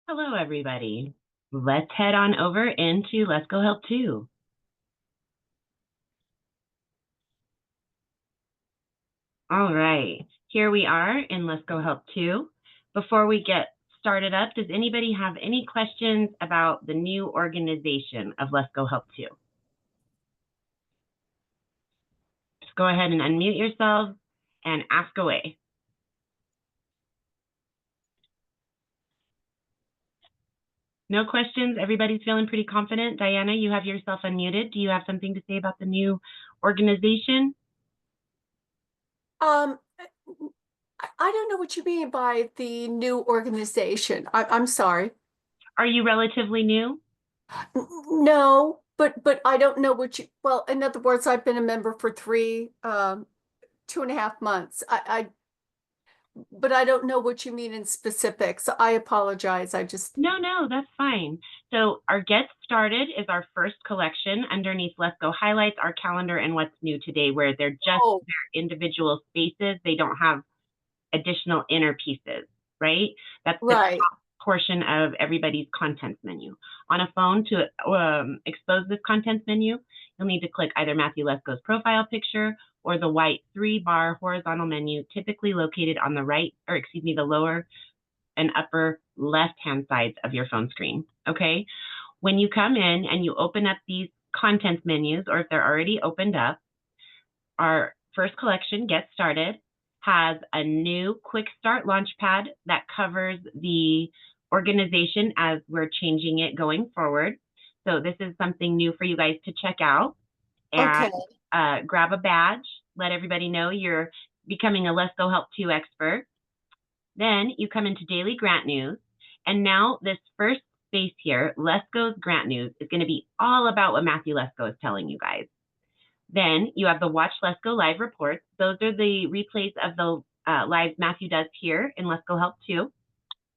Hello, everybody. Let's head on over into Lesko Help 2. All right, here we are in Lesko Help 2. Before we get started up, does anybody have any questions about the new organization of Lesko Help 2? Just go ahead and unmute yourselves and ask away. No questions? Everybody's feeling pretty confident? Diana, you have yourself unmuted. Do you have something to say about the new organization? I don't know what you mean by the new organization. I'm sorry. Are you relatively new? No, but I don't know what you, well, in other words, I've been a member for 2.5 months. But I don't know what you mean in specifics. I apologize. No, that's fine. So our Get Started is our first collection underneath Let's Go Highlights, our calendar, and what's new today, where they're just Oh, their individual spaces. They don't have additional inner pieces, right? That's the right. top portion of everybody's contents menu. On a phone, to expose this contents menu, you'll need to click either Matthew Lesko's profile picture or the white 3-bar horizontal menu, typically located on the right, or excuse me, the lower and upper left-hand sides of your phone screen, okay? When you come in and you open up these contents menus, or if they're already opened up, our first collection, Get Started, has a new quick start launchpad that covers the organization as we're changing it going forward. So this is something new for you guys to check out and Okay. grab a badge, let everybody know you're becoming a Let's Go Help 2 expert. Then you come into daily grant news. And now this first space here, Lesko's grant news, is going to be all about what Matthew Lesko is telling you guys. Then you have the Watch Lesko live reports. Those are the replays of the lives Matthew does here in Lesko Help 2.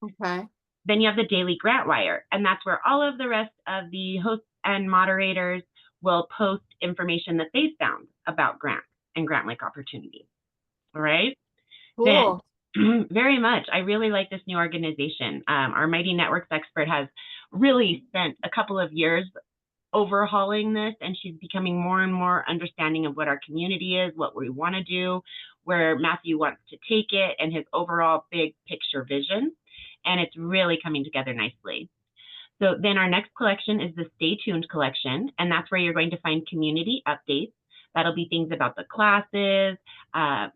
Okay. Then you have the daily grant wire, and that's where all of the rest of the hosts and moderators will post information that they found about grants and grant-like opportunities. All right. Then, Cool. very much, I really like this new organization. Our Mighty Networks expert has really spent a couple of years overhauling this, and she's becoming more and more understanding of what our community is, what we want to do, where Matthew wants to take it, and his overall big picture vision. And it's really coming together nicely. So then our next collection is the Stay Tuned collection, and that's where you're going to find community updates. That'll be things about the classes.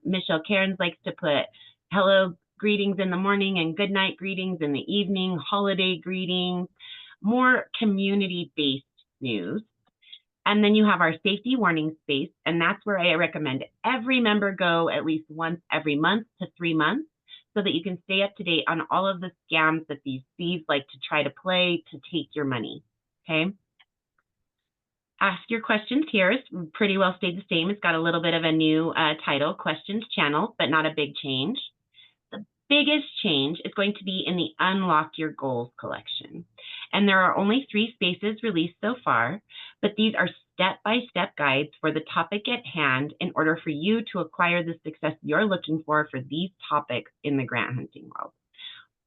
Michelle Cairns likes to put hello greetings in the morning and good night greetings in the evening, holiday greetings, more community-based news. And then you have our safety warning space, and that's where I recommend every member go at least once every month to 3 months so that you can stay up to date on all of the scams that these thieves like to try to play to take your money, okay? Ask Your Questions here is pretty well stayed the same. It's got a little bit of a new title, Questions Channel, but not a big change. The biggest change is going to be in the Unlock Your Goals collection. And there are only 3 spaces released so far, but these are step-by-step guides for the topic at hand in order for you to acquire the success you're looking for these topics in the grant hunting world.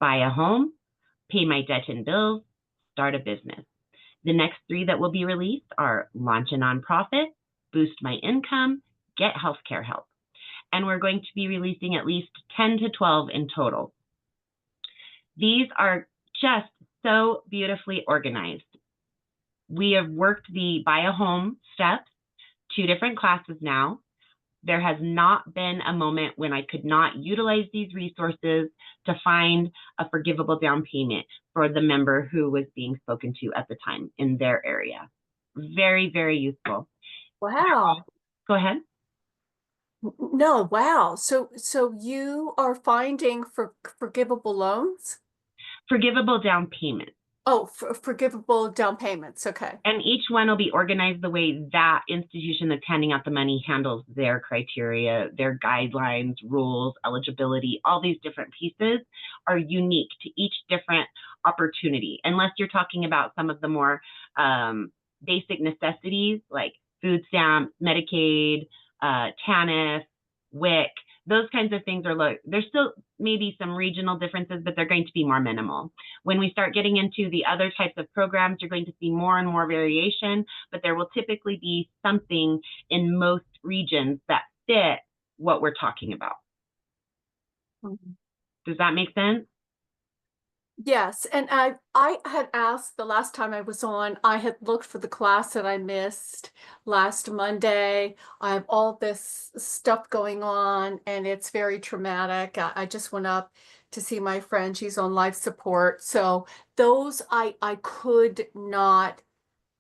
Buy a home, pay my debt and bills, start a business. The next 3 that will be released are launch a nonprofit, boost my income, get healthcare help. And we're going to be releasing at least 10 to 12 in total. These are just so beautifully organized. We have worked the buy a home steps, 2 different classes now. There has not been a moment when I could not utilize these resources to find a forgivable down payment for the member who was being spoken to at the time in their area. Very, very useful. Wow. Go ahead. No, wow. So you are finding forgivable loans? Forgivable down payment. Oh, forgivable down payments. Okay. And each one will be organized the way that institution that's handing out the money handles their criteria, their guidelines, rules, eligibility. All these different pieces are unique to each different opportunity, unless you're talking about some of the more basic necessities like food stamps, Medicaid, TANF, WIC. those kinds of things there's still maybe some regional differences, but they're going to be more minimal. When we start getting into the other types of programs, you're going to see more and more variation, but there will typically be something in most regions that fit what we're talking about. Mhm. Does that make sense? Yes, and I had asked the last time I was on, I had looked for the class that I missed last Monday. I have all this stuff going on and it's very traumatic. I just went up to see my friend. She's on life support. So those I could not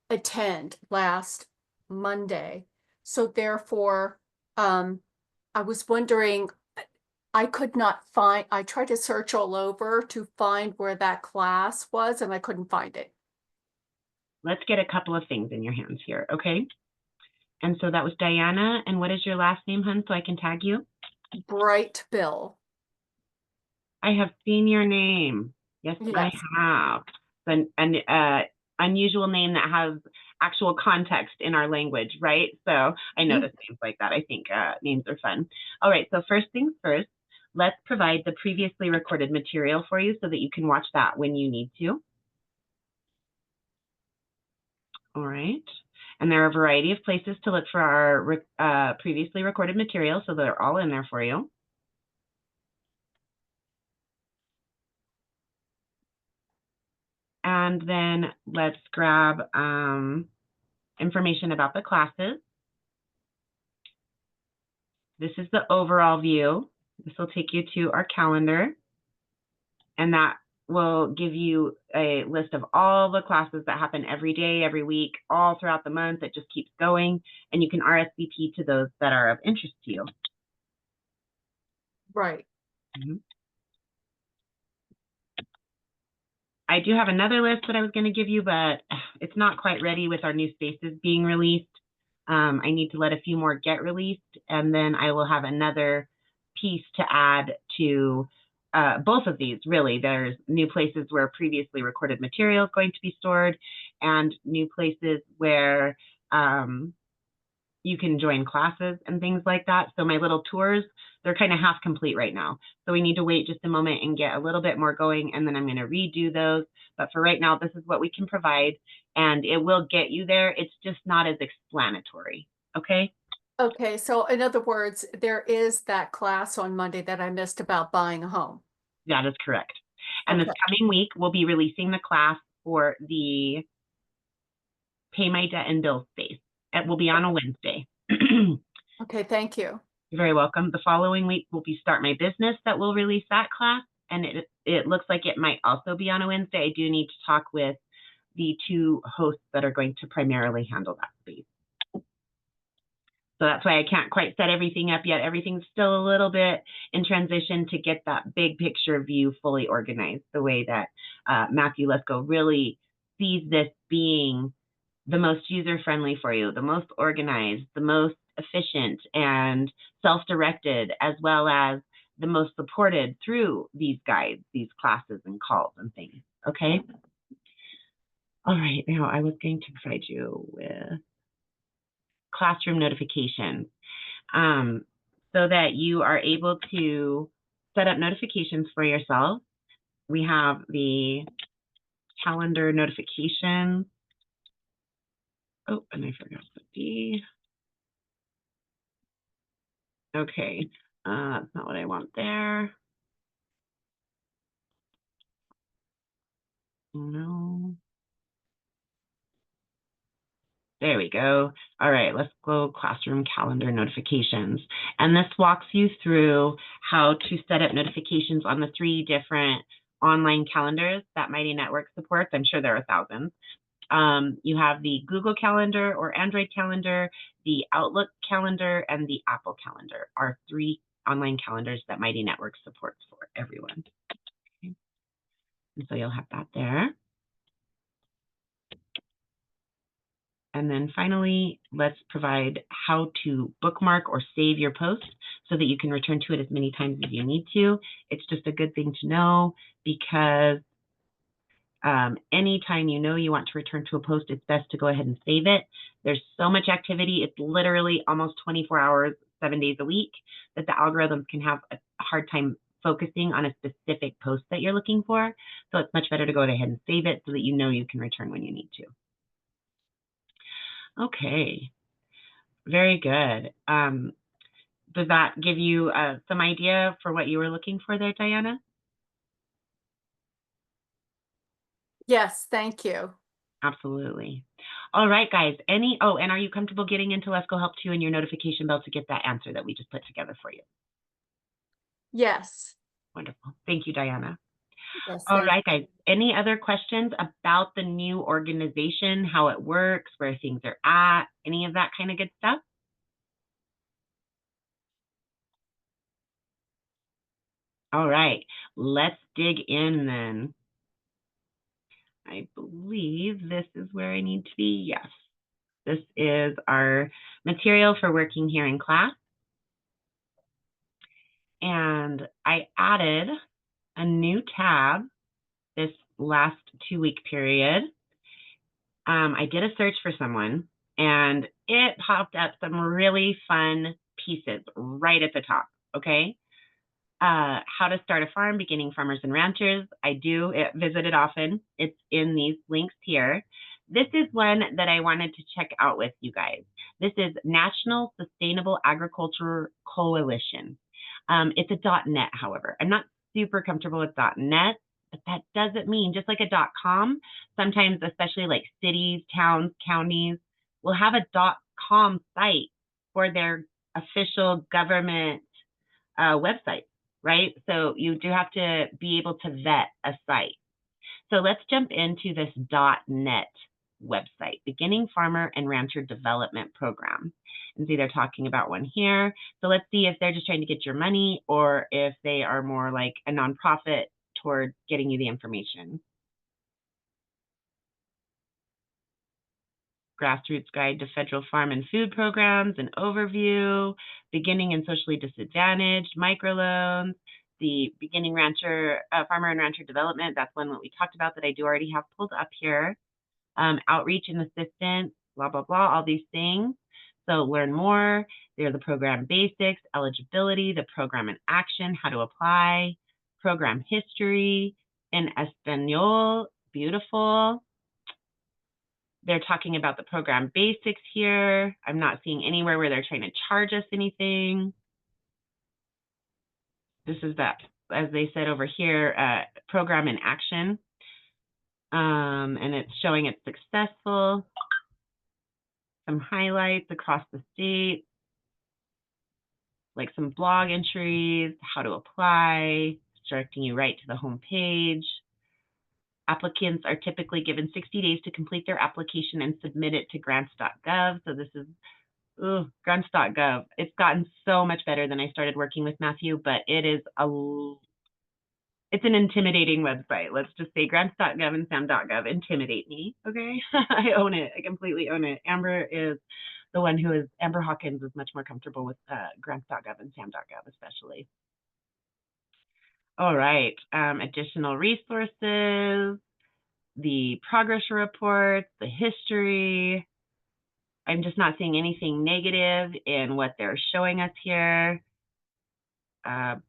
attend last Monday. So therefore, I was wondering, I could not find, I tried to search all over to find where that class was and I couldn't find it. Let's get a couple of things in your hands here, okay? And so that was Diana. And what is your last name, hun, so I can tag you? Bright Bill. I have seen your name. Yes, I Yes. have. An unusual name that has actual context in our language, right? So I notice names like that. I think names are fun. All right, so first things first, let's provide the previously recorded material for you so that you can watch that when you need to. All right. And there are a variety of places to look for our previously recorded material, so they're all in there for you. And then let's grab information about the classes. This is the overall view. This will take you to our calendar, and that will give you a list of all the classes that happen every day, every week, all throughout the month. It just keeps going, and you can RSVP to those that are of interest to you. Right. Mm-hmm. I do have another list that I was going to give you, but it's not quite ready with our new spaces being released. I need to let a few more get released, and then I will have another piece to add to both of these, really. There's new places where previously recorded material is going to be stored, and new places where you can join classes and things like that. So my little tours, they're kind of half complete right now. So we need to wait just a moment and get a little bit more going, and then I'm going to redo those. But for right now, this is what we can provide, and it will get you there. It's just not as explanatory, okay? Okay, so in other words, there is that class on Monday that I missed about buying a home. That is correct. And this Okay. coming week, we'll be releasing the class for the Pay My Debt and Bill space. It will be on a Wednesday. Okay, thank you. You're very welcome. The following week will be Start My Business that will release that class. And it looks like it might also be on a Wednesday. I do need to talk with the two hosts that are going to primarily handle that space. So that's why I can't quite set everything up yet. Everything's still a little bit in transition to get that big picture view fully organized, the way that Matthew Lesko really sees this being the most user-friendly for you, the most organized, the most efficient and self-directed, as well as the most supported through these guides, these classes and calls and things, okay? All right, now I was going to provide you with classroom notifications so that you are able to set up notifications for yourself. We have the calendar notifications. Oh, and I forgot to put the okay, that's not what I want there. No. There we go. All right, let's go classroom calendar notifications. And this walks you through how to set up notifications on the 3 different online calendars that Mighty Network supports. I'm sure there are thousands. You have the Google Calendar or Android Calendar, the Outlook Calendar, and the Apple Calendar are 3 online calendars that Mighty Network supports for everyone. Okay. And so you'll have that there. And then finally, let's provide how to bookmark or save your post so that you can return to it as many times as you need to. It's just a good thing to know because anytime you know you want to return to a post, it's best to go ahead and save it. There's so much activity. It's literally almost 24 hours 7 days a week, that the algorithms can have a hard time focusing on a specific post that you're looking for. So it's much better to go ahead and save it so that you know you can return when you need to. Okay, very good. Does that give you some idea for what you were looking for there, Diana? Yes, thank you. Absolutely. All right, guys. And are you comfortable getting into Lesko Help Too and your notification bell to get that answer that we just put together for you? Yes. Wonderful. Thank you, Diana. Yes, All thank right, guys. Any other questions about the new organization, how it works, where things are at, any of that kind of good stuff? All right, let's dig in then. I believe this is where I need to be. Yes, this is our material for working here in class. And I added a new tab this last 2-week period. I did a search for someone and it popped up some really fun pieces right at the top. Okay. How to start a farm, beginning farmers and ranchers. I do visit it often. It's in these links here. This is one that I wanted to check out with you guys. This is National Sustainable Agriculture Coalition. It's a .net, however. I'm not super comfortable with .net, but that doesn't mean, just like a .com, sometimes, especially like cities, towns, counties, will have a .com site for their official government website, right? So you do have to be able to vet a site. So let's jump into this .net website, Beginning Farmer and Rancher Development Program. And see, they're talking about one here. So let's see if they're just trying to get your money or if they are more like a nonprofit toward getting you the information. Grassroots Guide to Federal Farm and Food Programs, an overview, beginning and socially disadvantaged, microloans, the beginning farmer and rancher development. That's one that we talked about that I do already have pulled up here. Outreach and assistance, blah, blah, blah, all these things. So learn more. They're the program basics, eligibility, the program in action, how to apply, program history, in Espanol, beautiful. They're talking about the program basics here. I'm not seeing anywhere where they're trying to charge us anything. This is that, as they said over here, program in action. And it's showing it's successful. Some highlights across the state, like some blog entries, how to apply, directing you right to the home page. Applicants are typically given 60 days to complete their application and submit it to grants.gov. So this is grants.gov. It's gotten so much better than I started working with Matthew, but it's an intimidating website. Let's just say grants.gov and sam.gov intimidate me. Okay. I own it. I completely own it. Amber Hawkins is much more comfortable with grants.gov and sam.gov, especially. All right. Additional resources, the progress reports, the history. I'm just not seeing anything negative in what they're showing us here.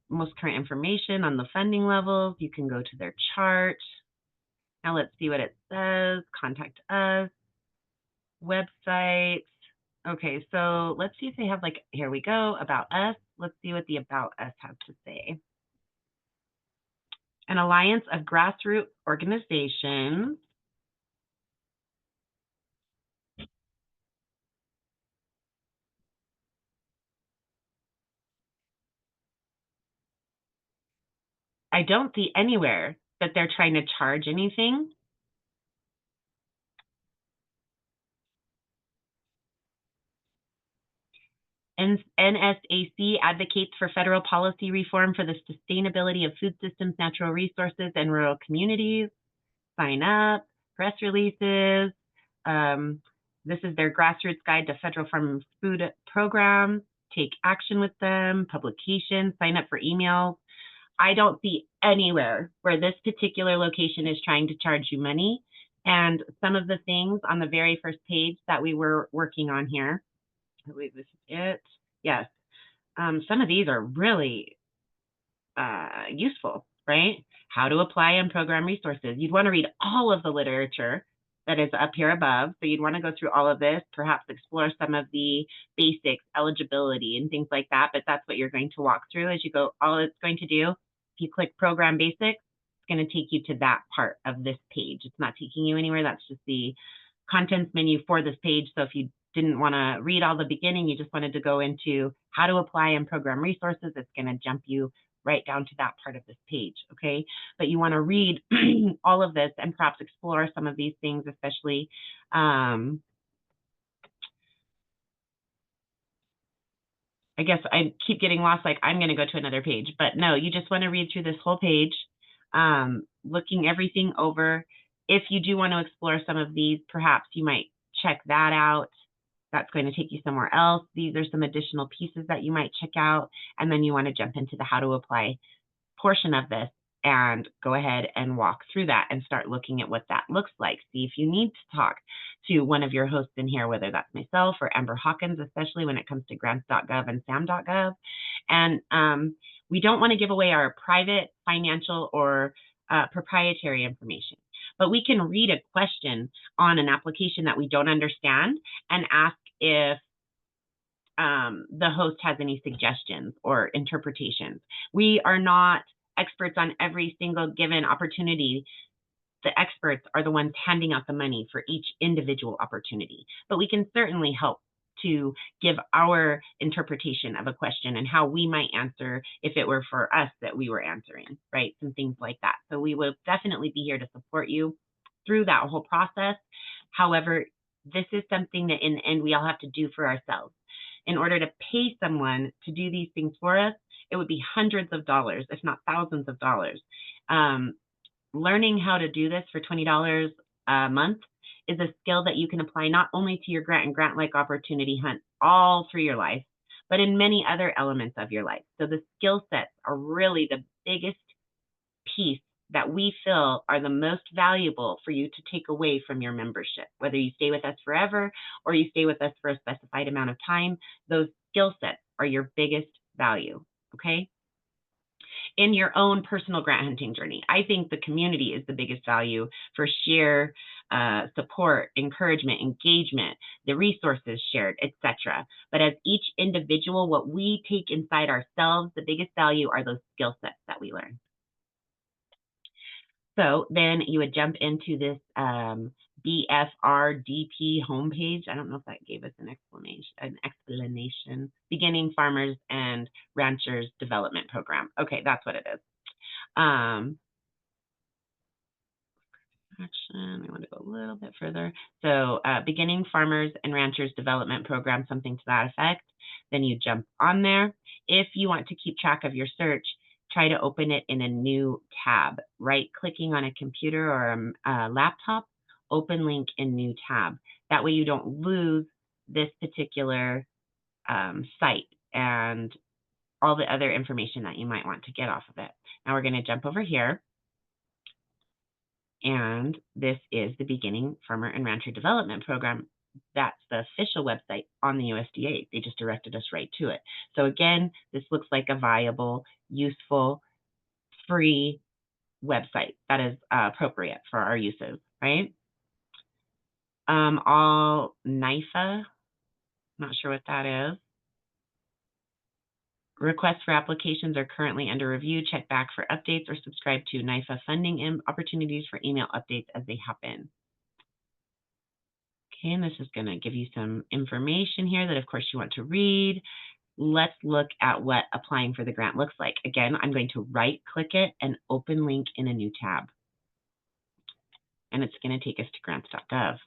Most current information on the funding levels. You can go to their chart. Now let's see what it says. Contact us. Website. Okay, so let's see if they have here we go, about us. Let's see what the about us has to say. An alliance of grassroots organizations. I don't see anywhere that they're trying to charge anything. NSAC advocates for federal policy reform for the sustainability of food systems, natural resources, and rural communities. Sign up, press releases. This is their grassroots guide to federal farm and food program. Take action with them, publication, sign up for emails. I don't see anywhere where this particular location is trying to charge you money. And some of the things on the very first page that we were working on here, I believe this is it. Yes. some of these are really useful, right? How to apply and program resources. You'd want to read all of the literature that is up here above. So you'd want to go through all of this, perhaps explore some of the basics, eligibility, and things like that. But that's what you're going to walk through as you go. All it's going to do, if you click Program Basics, it's going to take you to that part of this page. It's not taking you anywhere. That's just the contents menu for this page. So if you didn't want to read all the beginning, you just wanted to go into how to apply and program resources, it's going to jump you right down to that part of this page, okay? But you want to read all of this and perhaps explore some of these things, especially I guess I keep getting lost, like I'm going to go to another page, but no, you just want to read through this whole page, looking everything over. If you do want to explore some of these, perhaps you might check that out. That's going to take you somewhere else. These are some additional pieces that you might check out. And then you want to jump into the how to apply portion of this and go ahead and walk through that and start looking at what that looks like. See if you need to talk to one of your hosts in here, whether that's myself or Amber Hawkins, especially when it comes to grants.gov and sam.gov. And we don't want to give away our private, financial, or proprietary information. But we can read a question on an application that we don't understand and ask if the host has any suggestions or interpretations. We are not experts on every single given opportunity. The experts are the ones handing out the money for each individual opportunity, but we can certainly help to give our interpretation of a question and how we might answer if it were for us that we were answering, right? Some things like that. So we will definitely be here to support you through that whole process. However, this is something that in the end we all have to do for ourselves. In order to pay someone to do these things for us, it would be hundreds of dollars, if not thousands of dollars. Learning how to do this for $20 a month is a skill that you can apply not only to your grant and grant-like opportunity hunt all through your life, but in many other elements of your life. So the skill sets are really the biggest piece that we feel are the most valuable for you to take away from your membership. Whether you stay with us forever or you stay with us for a specified amount of time, those skill sets are your biggest value, okay? In your own personal grant hunting journey, I think the community is the biggest value for sheer support, encouragement, engagement, the resources shared, etc. But as each individual, what we take inside ourselves, the biggest value are those skill sets that we learn. So then you would jump into this BFRDP homepage. I don't know if that gave us an explanation. Beginning Farmers and Ranchers Development Program. Okay, that's what it is. Action, we want to go a little bit further. So Beginning Farmers and Ranchers Development Program, something to that effect. Then you jump on there. If you want to keep track of your search, try to open it in a new tab. Right-clicking on a computer or a laptop, open link in new tab. That way you don't lose this particular site and all the other information that you might want to get off of it. Now we're going to jump over here. And this is the Beginning Farmer and Rancher Development Program. That's the official website on the USDA. They just directed us right to it. So again, this looks like a viable, useful, free website that is appropriate for our uses, right? All NIFA, not sure what that is. Requests for applications are currently under review. Check back for updates or subscribe to NIFA funding opportunities for email updates as they happen. Okay, and this is going to give you some information here that, of course, you want to read. Let's look at what applying for the grant looks like. Again, I'm going to right-click it and open link in a new tab. And it's going to take us to grants.gov.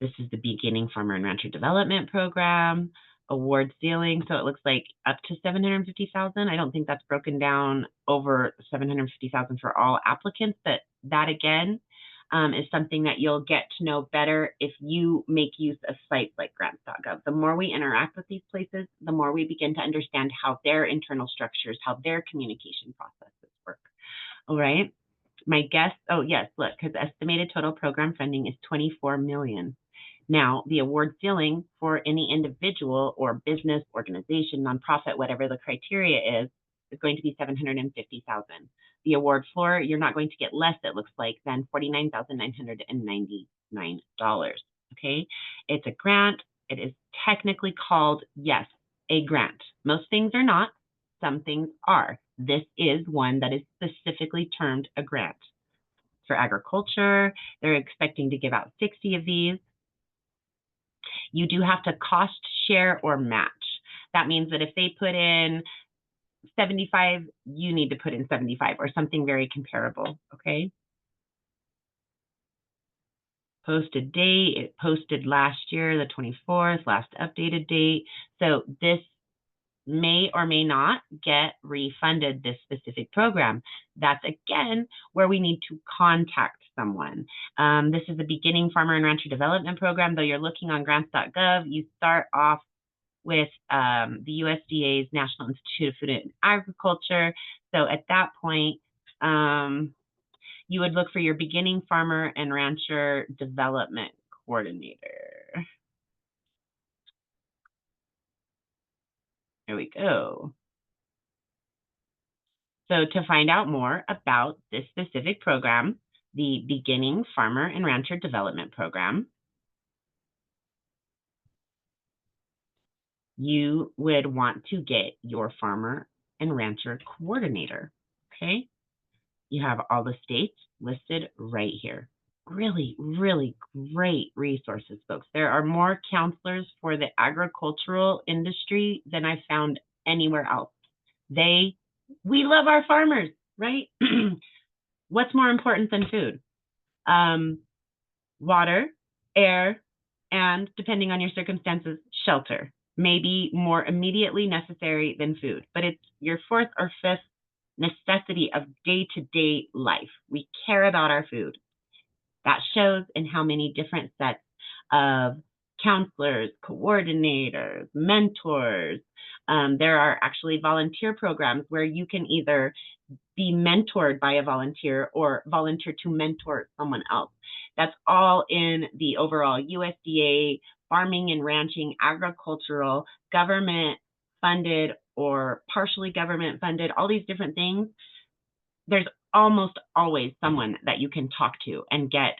This is the Beginning Farmer and Rancher Development Program. Award ceiling, so it looks like up to $750,000. I don't think that's broken down over $750,000 for all applicants, but that again is something that you'll get to know better if you make use of sites like grants.gov. The more we interact with these places, the more we begin to understand how their internal structures, how their communication processes work. All right. My guess, oh yes, look, because estimated total program funding is $24 million. Now, the award ceiling for any individual or business, organization, nonprofit, whatever the criteria is going to be $750,000. The award floor, you're not going to get less, it looks like, than $49,999. Okay, it's a grant. It is technically called, yes, a grant. Most things are not. Some things are. This is one that is specifically termed a grant. For agriculture, they're expecting to give out 60 of these. You do have to cost share or match. That means that if they put in 75, you need to put in 75 or something very comparable, okay? Posted date, it posted last year, the 24th, last updated date. So this may or may not get refunded, this specific program. That's, again, where we need to contact someone. This is a beginning farmer and rancher development program. Though you're looking on grants.gov, you start off with the USDA's National Institute of Food and Agriculture. So at that point, you would look for your beginning farmer and rancher development coordinator. There we go. So to find out more about this specific program, the Beginning Farmer and Rancher Development Program, you would want to get your farmer and rancher coordinator, okay? You have all the states listed right here. Really, really great resources, folks. There are more counselors for the agricultural industry than I found anywhere else. We love our farmers, right? What's more important than food? Water, air, and depending on your circumstances, shelter. Maybe more immediately necessary than food, but it's your fourth or fifth necessity of day-to-day life. We care about our food. That shows in how many different sets of counselors, coordinators, mentors. There are actually volunteer programs where you can either be mentored by a volunteer or volunteer to mentor someone else. That's all in the overall USDA farming and ranching agricultural government funded or partially government funded, all these different things. There's almost always someone that you can talk to and get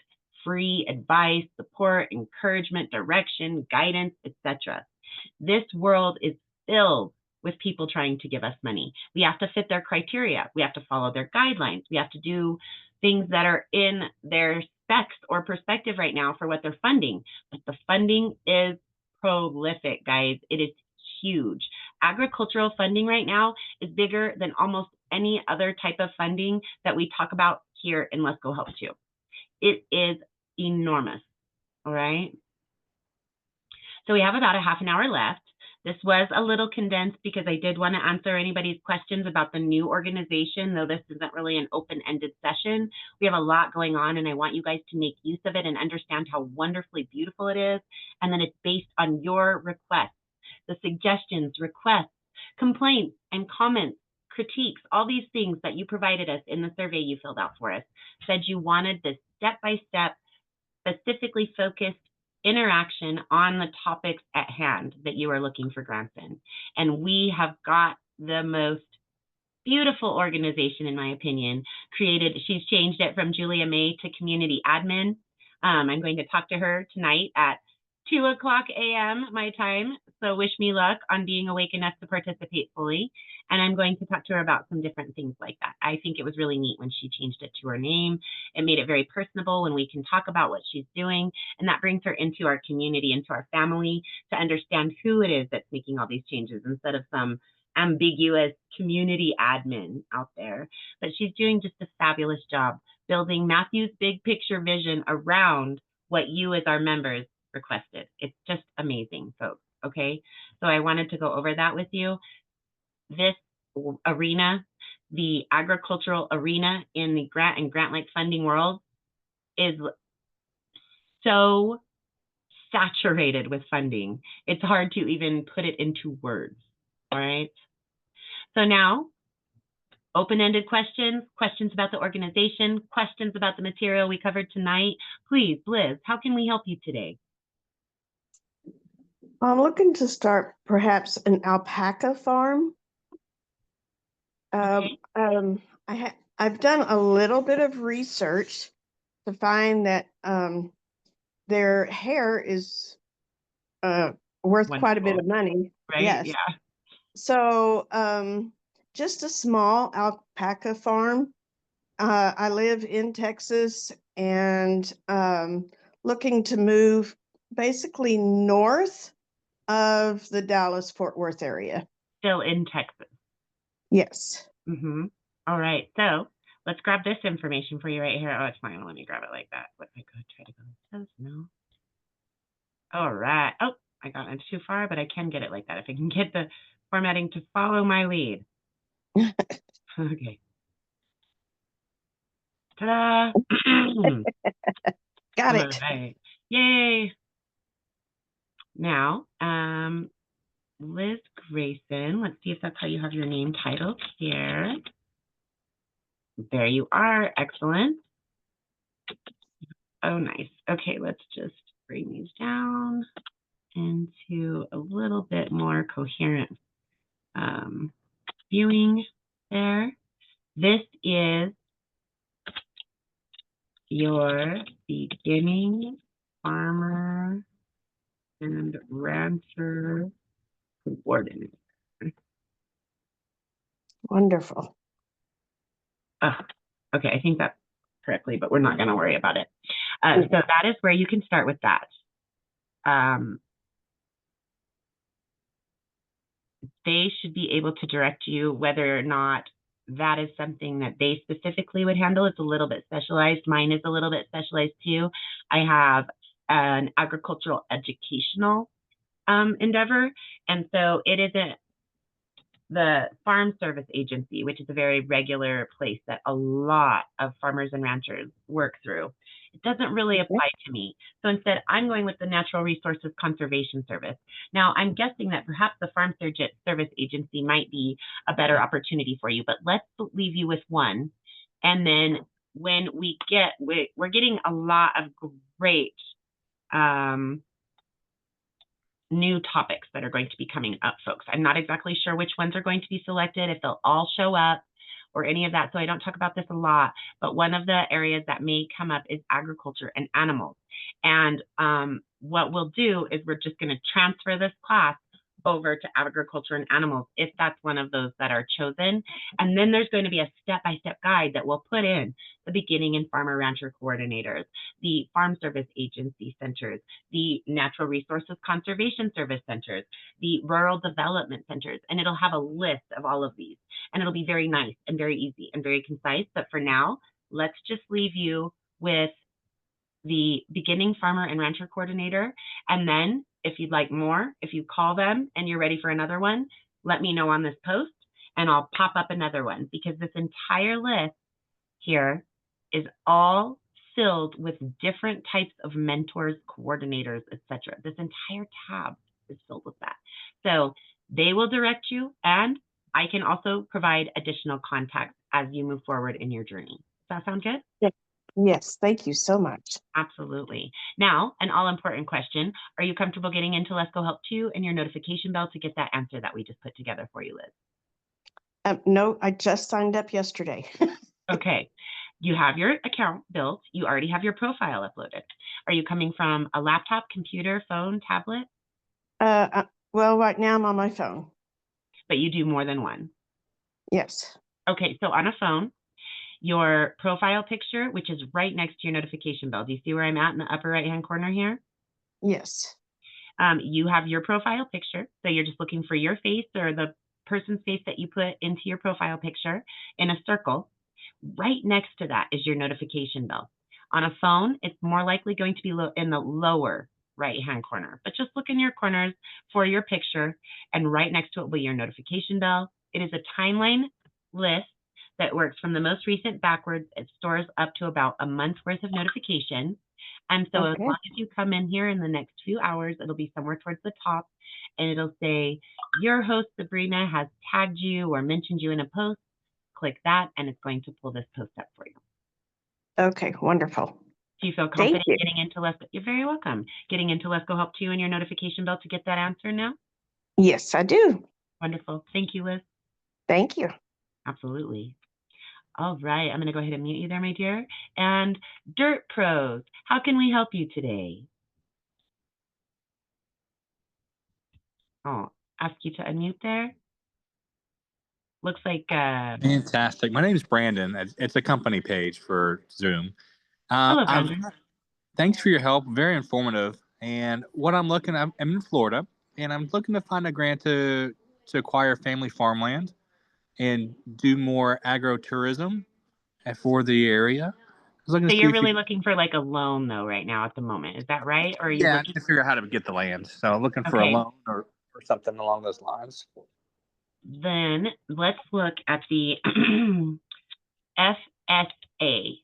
free advice, support, encouragement, direction, guidance, etc. This world is filled with people trying to give us money. We have to fit their criteria. We have to follow their guidelines. We have to do things that are in their specs or perspective right now for what they're funding. But the funding is prolific, guys. It is huge. Agricultural funding right now is bigger than almost any other type of funding that we talk about here in Lesko Helps You. It is enormous, all right? So we have about a half an hour left. This was a little condensed because I did want to answer anybody's questions about the new organization, though this isn't really an open-ended session. We have a lot going on, and I want you guys to make use of it and understand how wonderfully beautiful it is, and then it's based on your requests, the suggestions, requests, complaints, and comments, critiques, all these things that you provided us in the survey you filled out for us, said you wanted this step-by-step, specifically focused interaction on the topics at hand that you are looking for grants in. And we have got the most beautiful organization, in my opinion, created. She's changed it from Julia May to community admin. I'm going to talk to her tonight at 2:00 a.m. my time. So wish me luck on being awake enough to participate fully. And I'm going to talk to her about some different things like that. I think it was really neat when she changed it to her name. It made it very personable when we can talk about what she's doing. And that brings her into our community, into our family, to understand who it is that's making all these changes instead of some ambiguous community admin out there. But she's doing just a fabulous job building Matthew's big picture vision around what you as our members requested. It's just amazing, folks. Okay, so I wanted to go over that with you. This arena, the agricultural arena in the grant and grant-like funding world, is so saturated with funding. It's hard to even put it into words. All right. So now, open-ended questions, questions about the organization, questions about the material we covered tonight. Please, Liz, how can we help you today? I'm looking to start perhaps an alpaca farm. Okay. I've done a little bit of research to find that their hair is worth quite a bit Wonderful. of money. Right? Yes. Yeah. So just a small alpaca farm. I live in Texas and looking to move basically north of the Dallas-Fort Worth area. Still in Texas. Yes. Mm-hmm. All right. So let's grab this information for you right here. Oh, it's not gonna let me grab it like that. What if I go try to go like this? No. All right. Oh, I got it too far, but I can get it like that if I can get the formatting to follow my lead. Okay. Ta-da! Got All it. right. Yay! Now, Liz Grayson. Let's see if that's how you have your name titled here. There you are. Excellent. Oh, nice. Okay, let's just bring these down into a little bit more coherent viewing there. This is your beginning farmer and rancher coordinator. Wonderful. Oh, okay, I think that's correctly, but we're not going to worry about it. So that is where you can start with that. They should be able to direct you whether or not that is something that they specifically would handle. It's a little bit specialized. Mine is a little bit specialized too. I have an agricultural educational endeavor, and so it isn't the Farm Service Agency, which is a very regular place that a lot of farmers and ranchers work through. It doesn't really apply to me. So instead, I'm going with the Natural Resources Conservation Service. Now, I'm guessing that perhaps the Farm Service Agency might be a better opportunity for you, but let's leave you with one. And then when we're getting a lot of great new topics that are going to be coming up, folks. I'm not exactly sure which ones are going to be selected, if they'll all show up or any of that. So I don't talk about this a lot, but one of the areas that may come up is agriculture and animals. And what we'll do is we're just going to transfer this class over to agriculture and animals if that's one of those that are chosen. And then there's going to be a step-by-step guide that we'll put in the beginning and farmer rancher coordinators, the Farm Service Agency centers, the Natural Resources Conservation Service centers, the Rural Development centers, and it'll have a list of all of these. And it'll be very nice and very easy and very concise. But for now, let's just leave you with the beginning farmer and rancher coordinator. And then if you'd like more, if you call them and you're ready for another one, let me know on this post and I'll pop up another one, because this entire list here is all filled with different types of mentors, coordinators, etc. This entire tab is filled with that. So they will direct you, and I can also provide additional contacts as you move forward in your journey. Does that sound good? Yes, thank you so much. Absolutely. Now, an all-important question. Are you comfortable getting into Lesko Help 2 and your notification bell to get that answer that we just put together for you, Liz? No, I just signed up yesterday. Okay. You have your account built. You already have your profile uploaded. Are you coming from a laptop, computer, phone, tablet? Well, right now I'm on my phone. But you do more than one. Yes. Okay, so on a phone, your profile picture, which is right next to your notification bell. Do you see where I'm at in the upper right-hand corner here? Yes. You have your profile picture. So you're just looking for your face or the person's face that you put into your profile picture in a circle. Right next to that is your notification bell. On a phone, it's more likely going to be in the lower right-hand corner, but just look in your corners for your picture, and right next to it will be your notification bell. It is a timeline list that works from the most recent backwards. It stores up to about a month's worth of notifications. And so as long as you come in here in the next few hours, it'll be somewhere towards the top, and it'll say, your host, Sabrina, has tagged you or mentioned you in a post. Click that, and it's going to pull this post up for you. Okay, wonderful. Do you feel confident getting into Lesko? You're very welcome. Getting into Lesko helped you in your notification bell to get that answer now? Yes, I do. Wonderful. Thank you, Liz. Thank you. Absolutely. All right. I'm going to go ahead and mute you there, my dear. And Dirt Pros, how can we help you today? Oh, ask you to unmute there. Looks like fantastic. My name is Brandon. It's a company page for Zoom. hello, Brandon. Thanks for your help. Very informative. And what I'm in Florida, and I'm looking to find a grant to acquire family farmland and do more agro-tourism for the area. So you're really looking for like a loan though right now at the moment. Is that right? Or are you I need to figure out how to get the land. So looking for a loan or something along those lines. Then let's look at the FSA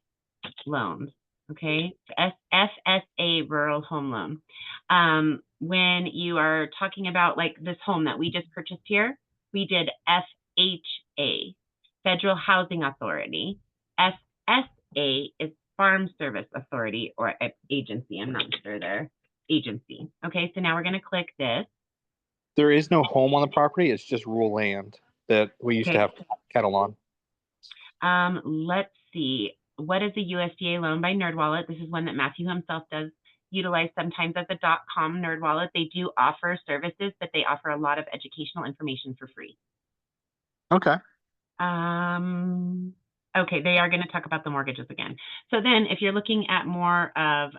loans. Okay, FSA Rural Home Loan. When you are talking about like this home that we just purchased here, we did FHA, Federal Housing Authority. FSA is Farm Service Authority or agency. I'm not sure their agency. Okay, so now we're going to click this. There is no home on the property. It's just rural land that we used to have cattle on. Let's see. What is the USDA loan by NerdWallet? This is one that Matthew himself does utilize sometimes as a .com NerdWallet. They do offer services, but they offer a lot of educational information for free. Okay. Okay, they are going to talk about the mortgages again. So then if you're looking at more of,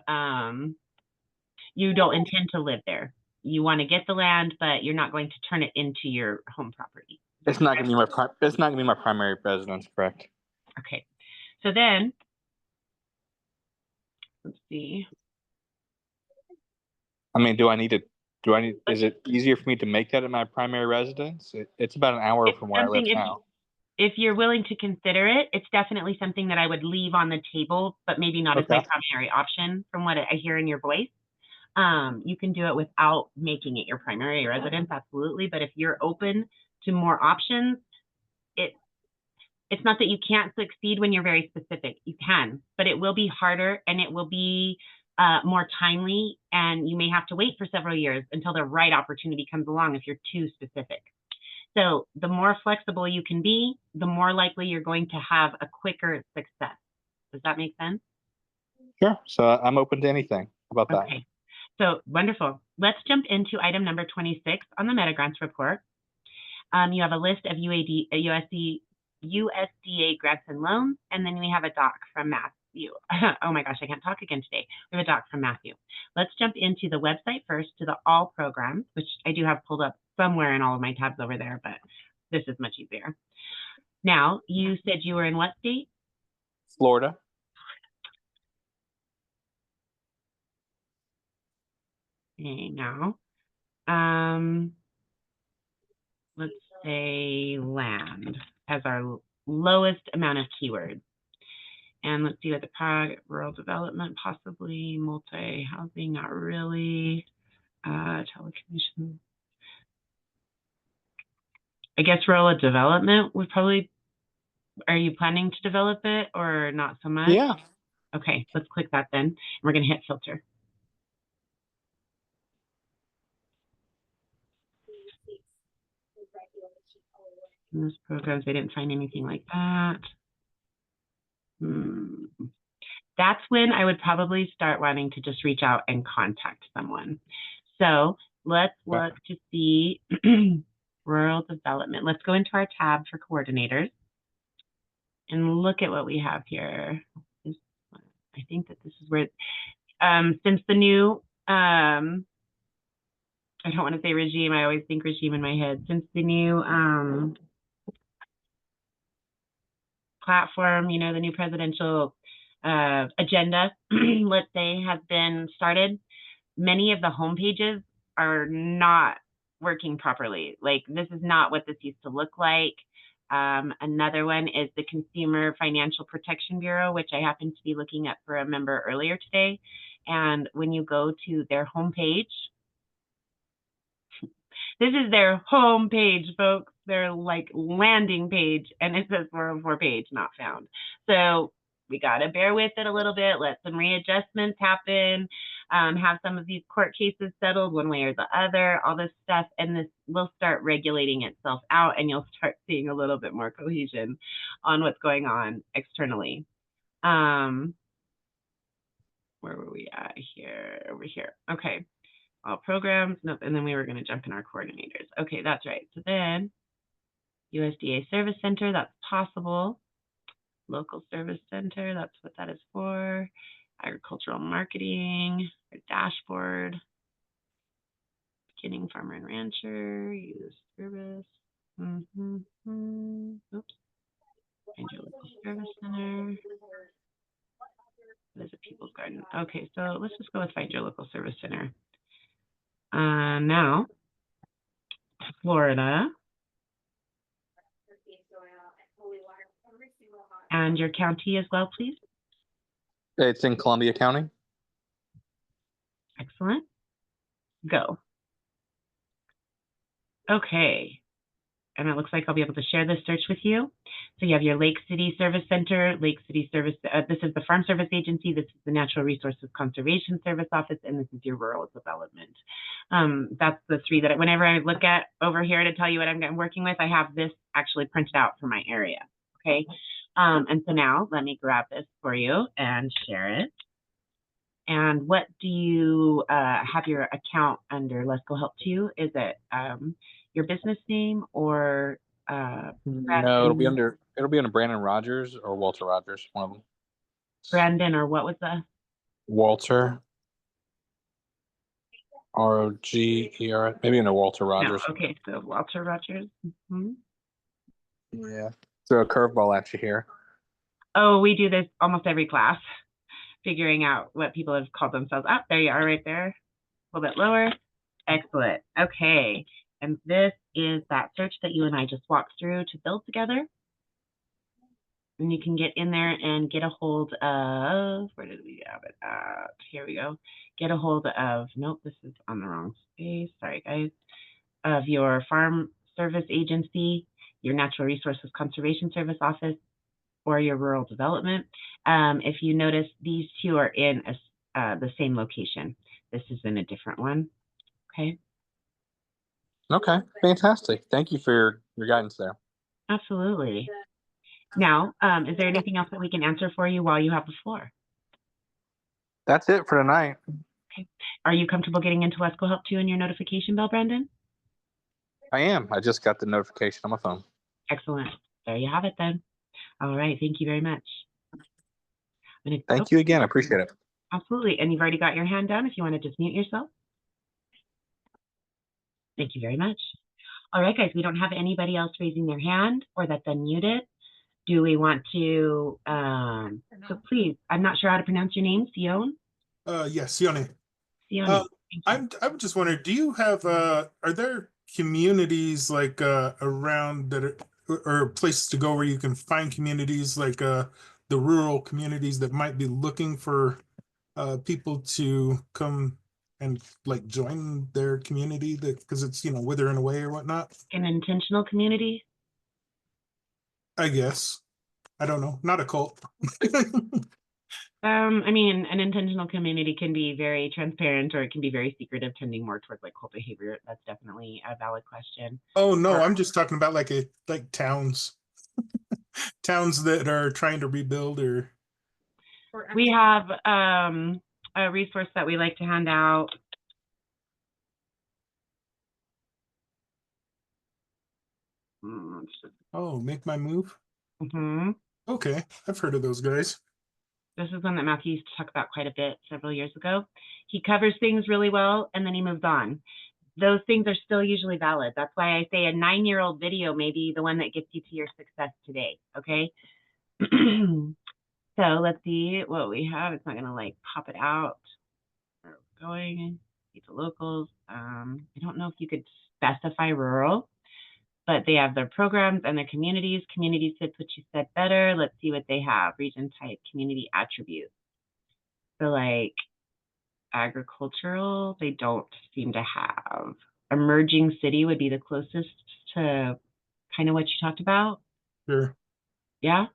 you don't intend to live there. You want to get the land, but you're not going to turn it into your home property. It's not going to be my primary residence, correct? Okay. So then, let's see. I mean, is it easier for me to make that at my primary residence? It's about an hour from where I live now. If you're willing to consider it, it's definitely something that I would leave on the table, but maybe not as my primary option from what I hear in your voice. You can do it without making it your primary residence, absolutely. But if you're open to more options, it's not that you can't succeed when you're very specific. You can, but it will be harder and it will be more timely, and you may have to wait for several years until the right opportunity comes along if you're too specific. So the more flexible you can be, the more likely you're going to have a quicker success. Does that make sense? Sure. So I'm open to anything. How about that? Okay. So wonderful. Let's jump into item number 26 on the MetaGrants report. You have a list of USDA grants and loans, and then we have a doc from Matthew. Oh my gosh, I can't talk again today. We have a doc from Matthew. Let's jump into the website first to the all programs, which I do have pulled up somewhere in all of my tabs over there, but this is much easier. Now, you said you were in what state? Florida. Okay, now, let's say land as our lowest amount of keywords. And let's see what the product, rural development, possibly multi-housing, not really, telecommunications. I guess rural development would probably, are you planning to develop it or not so much? Yeah. Okay, let's click that then. We're going to hit filter. In those programs, I didn't find anything like that. That's when I would probably start wanting to just reach out and contact someone. So let's look to see rural development. Let's go into our tab for coordinators and look at what we have here. I think that this is where, since the new, I don't want to say regime, I always think regime in my head. Since the new platform, you know, the new presidential agenda, let's say, has been started, many of the home pages are not working properly. Like, this is not what this used to look like. Another one is the Consumer Financial Protection Bureau, which I happened to be looking at for a member earlier today. And when you go to their homepage, this is their home page, folks. Their like landing page, and it says 404 page not found. So we got to bear with it a little bit, let some readjustments happen, have some of these court cases settled one way or the other, all this stuff, and this will start regulating itself out, and you'll start seeing a little bit more cohesion on what's going on externally. Where were we at here? Over here. Okay. All programs. Nope. And then we were going to jump in our coordinators. Okay, that's right. So then USDA Service Center, that's possible. Local Service Center, that's what that is for. Agricultural marketing, our dashboard. Beginning farmer and rancher, use service. Oops. Find your local service center. There's a People's Garden. Okay, so let's just go with find your local service center. Now, Florida. And your county as well, please. It's in Columbia County. Excellent. Go. Okay. And it looks like I'll be able to share this search with you. So you have your Lake City Service Center, Lake City Service, this is the Farm Service Agency, this is the Natural Resources Conservation Service Office, and this is your Rural Development. That's the three that whenever I look at over here to tell you what I'm working with, I have this actually printed out for my area, okay? And so now let me grab this for you and share it. And what do you have your account under Lesko Help To? Is it your business name or No, it'll be under Brandon Rogers or Walter Rogers, one of them. Brandon, or what was the Walter ROGER, maybe under Walter Rogers. No, okay, so Walter Rogers. Yeah. Throw a curveball at you here. Oh, we do this almost every class, figuring out what people have called themselves. Ah, there you are right there. A little bit lower. Excellent. Okay. And this is that search that you and I just walked through to build together. And you can get in there and get a hold of, where did we have it at? Here we go. Get a hold of, nope, this is on the wrong space. Sorry, guys. Of your Farm Service Agency, your Natural Resources Conservation Service Office, or your Rural Development. If you notice, these two are in the same location. This is in a different one. Okay. Okay, fantastic. Thank you for your guidance there. Absolutely. Now, is there anything else that we can answer for you while you have the floor? That's it for tonight. Okay. Are you comfortable getting into Lesko Help To in your notification bell, Brandon? I am. I just got the notification on my phone. Excellent. There you have it then. All right. Thank you very much. Thank you again. I appreciate it. Absolutely. And you've already got your hand down if you want to just mute yourself. Thank you very much. All right, guys, we don't have anybody else raising their hand or that's unmuted. Do we want to, so please, I'm not sure how to pronounce your name, Sion? Yes, Sione. Sione. I'm just wondering, do you have, are there communities like around that or places to go where you can find communities like the rural communities that might be looking for people to come and like join their community because it's, you know, withering away or whatnot? An intentional community? I guess. I don't know. Not a cult. I mean, an intentional community can be very transparent or it can be very secretive, tending more towards like cult behavior. That's definitely a valid question. Oh no, I'm just talking about like towns. Towns that are trying to rebuild or we have a resource that we like to hand out. Oh, Make My Move. Mm-hmm. Okay, I've heard of those guys. This is one that Matthew used to talk about quite a bit several years ago. He covers things really well and then he moves on. Those things are still usually valid. That's why I say a 9-year-old video may be the one that gets you to your success today. Okay. So let's see what we have. It's not going to like pop it out. Where we're going. See the locals. I don't know if you could specify rural, but they have their programs and their communities. Communities fits what you said better. Let's see what they have. Region type, community attributes. So like agricultural, they don't seem to have. Emerging city would be the closest to kind of what you talked about. Sure. Yeah.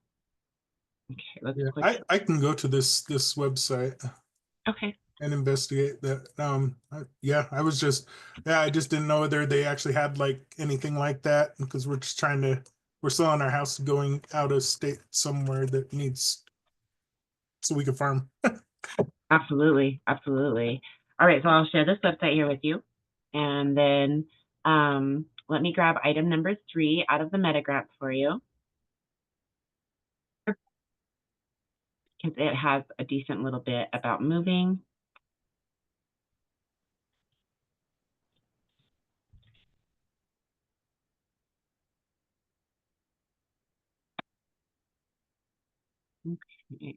Okay, let's Yeah, click. I can go to this website Okay. and investigate that. I just didn't know whether they actually had like anything like that, because we're selling our house going out of state somewhere that needs, so we can farm. Absolutely. Absolutely. All right. So I'll share this website here with you. And then let me grab item number 3 out of the meta grant for you. Because it has a decent little bit about moving. Okay.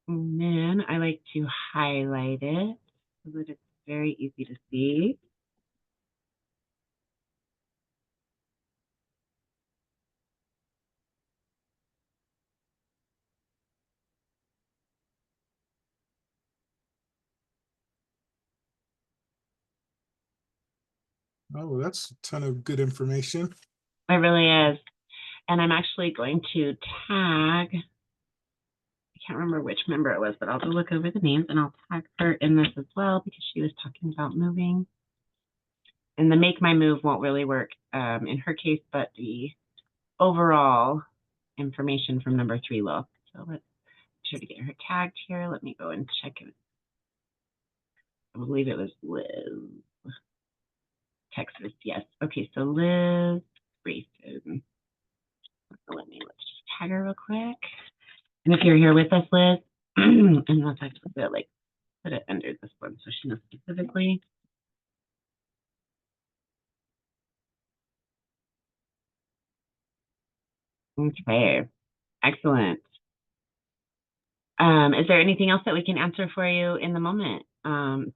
And then I like to highlight it so that it's very easy to see. Oh, that's a ton of good information. It really is. And I'm actually going to tag, I can't remember which member it was, but I'll go look over the names and I'll tag her in this as well because she was talking about moving. And the make my move won't really work in her case, but the overall information from number 3 will. So let's try to get her tagged here. Let me go and check it. I believe it was Liz. Texas, yes. Okay, so Liz Grayson. Let's just tag her real quick. And if you're here with us, Liz, and let's actually put it under this one so she knows specifically. Okay, excellent. Is there anything else that we can answer for you in the moment,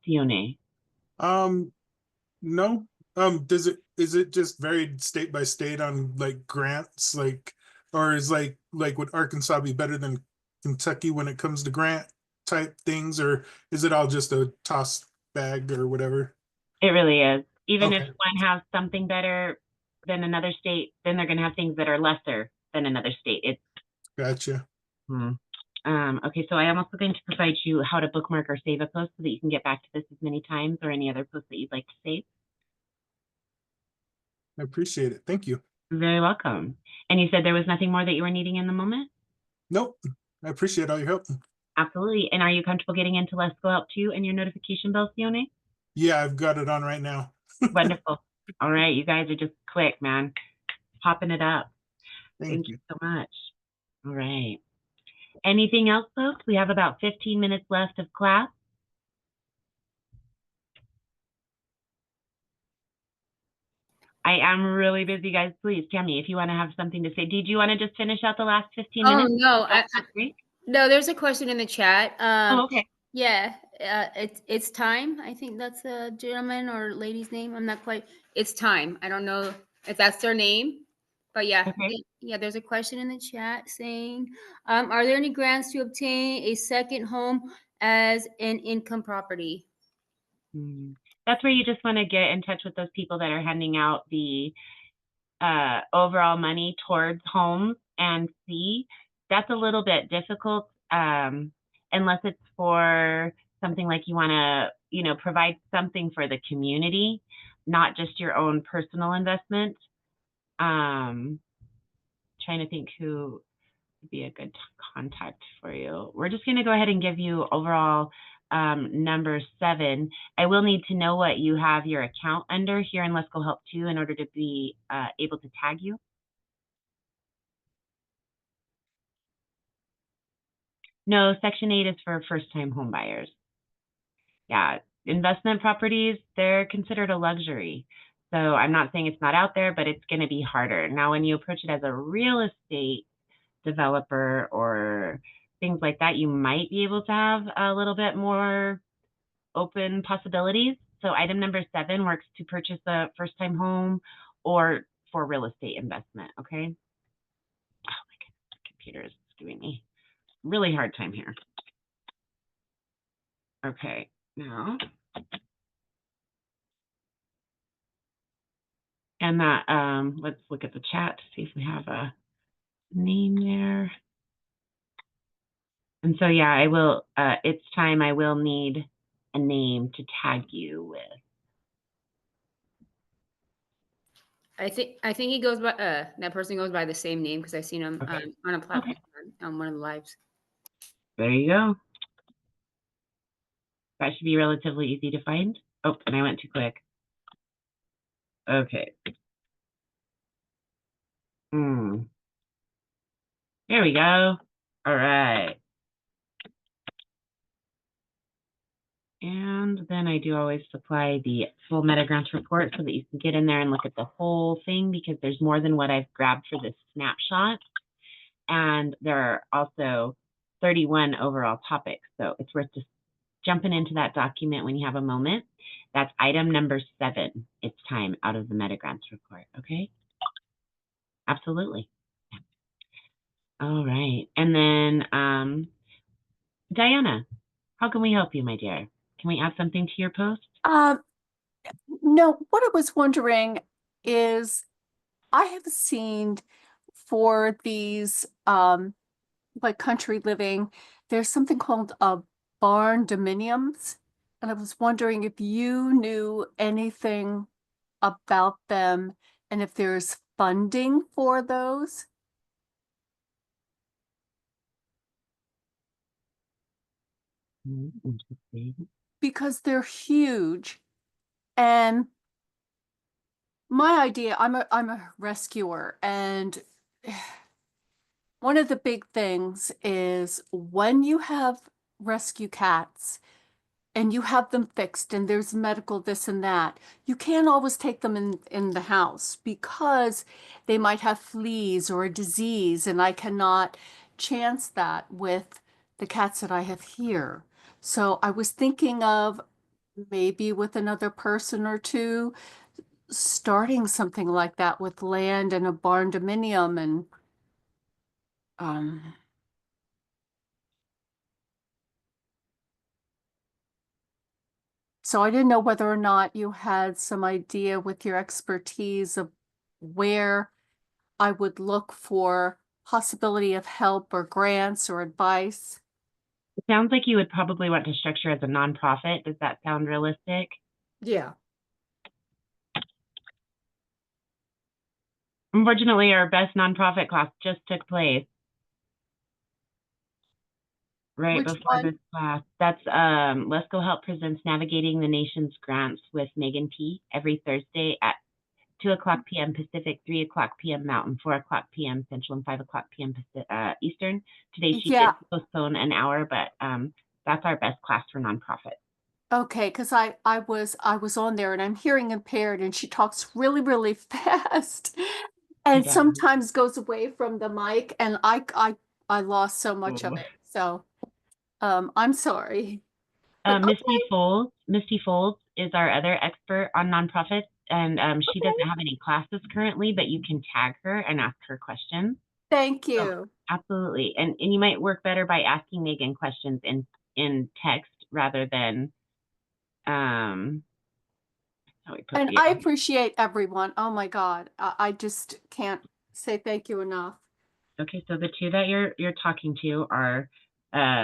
Fiona? No. Is it just varied state by state on like grants, like, or is would Arkansas be better than Kentucky when it comes to grant type things, or is it all just a toss bag or whatever? It really is. Even if Okay. one has something better than another state, then they're going to have things that are lesser than another state. It's Gotcha. okay, so I am also going to provide you how to bookmark or save a post so that you can get back to this as many times or any other posts that you'd like to save. I appreciate it. Thank you. You're very welcome. And you said there was nothing more that you were needing in the moment? Nope. I appreciate all your help. Absolutely. And are you comfortable getting into Lesko Help 2 and your notification bell, Fiona? Yeah, I've got it on right now. Wonderful. All right, you guys are just quick, man. Popping it up. Thank you. So much. All right. Anything else, folks? We have about 15 minutes left of class. I am really busy, guys. Please, Tammy, if you want to have something to say. Did you want to just finish out the last 15 minutes? No, no, there's a question in the chat. Okay. Yeah, it's time. I think that's a gentleman or lady's name. I'm not quite. It's time. I don't know if that's their name, but yeah, Okay. yeah. There's a question in the chat saying, are there any grants to obtain a second home as an income property? That's where you just want to get in touch with those people that are handing out the overall money towards homes and see. That's a little bit difficult unless it's for something like you want to, provide something for the community, not just your own personal investment. Trying to think who would be a good contact for you. We're just going to go ahead and give you overall number 7. I will need to know what you have your account under here in Lesko Help 2 in order to be able to tag you. No, Section 8 is for first-time home buyers. Yeah, investment properties, they're considered a luxury. So I'm not saying it's not out there, but it's going to be harder. Now, when you approach it as a real estate developer or things like that, you might be able to have a little bit more open possibilities. So item number 7 works to purchase a first-time home or for real estate investment, okay? Oh my goodness, the computer is giving me a really hard time here. Okay, now And that, let's look at the chat to see if we have a name there. And so, yeah, I will, it's time. I will need a name to tag you with. I think he goes by that person goes by the same name because I've seen him Okay. on a platform on one of the lives. There you go. That should be relatively easy to find. Oh, and I went too quick. Okay. There we go. All right. And then I do always supply the full MetaGrants report so that you can get in there and look at the whole thing, because there's more than what I've grabbed for this snapshot. And there are also 31 overall topics. So it's worth just jumping into that document when you have a moment. That's item number 7. It's time out of the MetaGrants report. Okay. Absolutely. All right. And then, Diana, how can we help you, my dear? Can we add something to your post? No, what I was wondering is I have seen for these like country living, there's something called barn dominiums. And I was wondering if you knew anything about them and if there's funding for those. Interesting. Because they're huge. And my idea, I'm a rescuer, and one of the big things is when you have rescue cats and you have them fixed and there's medical this and that, you can't always take them in the house because they might have fleas or a disease, and I cannot chance that with the cats that I have here. So I was thinking of maybe with another person or two, starting something like that with land and a barn dominium, and so I didn't know whether or not you had some idea with your expertise of where I would look for possibility of help or grants or advice. It sounds like you would probably want to structure as a nonprofit. Does that sound realistic? Yeah. Unfortunately, our best nonprofit class just took place right Which before one? this class. That's Lesko Help presents Navigating the Nation's Grants with Megan P. every Thursday at 2:00 p.m. Pacific, 3:00 p.m. Mountain, 4:00 p.m. Central, and 5:00 p.m. Eastern. Today she did postpone an hour, but that's our best class for nonprofit. Okay, because I was on there and I'm hearing impaired, and she talks really, really fast and sometimes goes away from the mic, and I lost so much of it. So I'm sorry. But Misty Folds is our other expert on nonprofits, and she doesn't have any classes currently, but you can tag her and ask her questions. Thank you. Oh, absolutely. And you might work better by asking Megan questions in text rather than and I appreciate everyone. Oh my God. I just can't say thank you enough. Okay, so the two that you're talking to are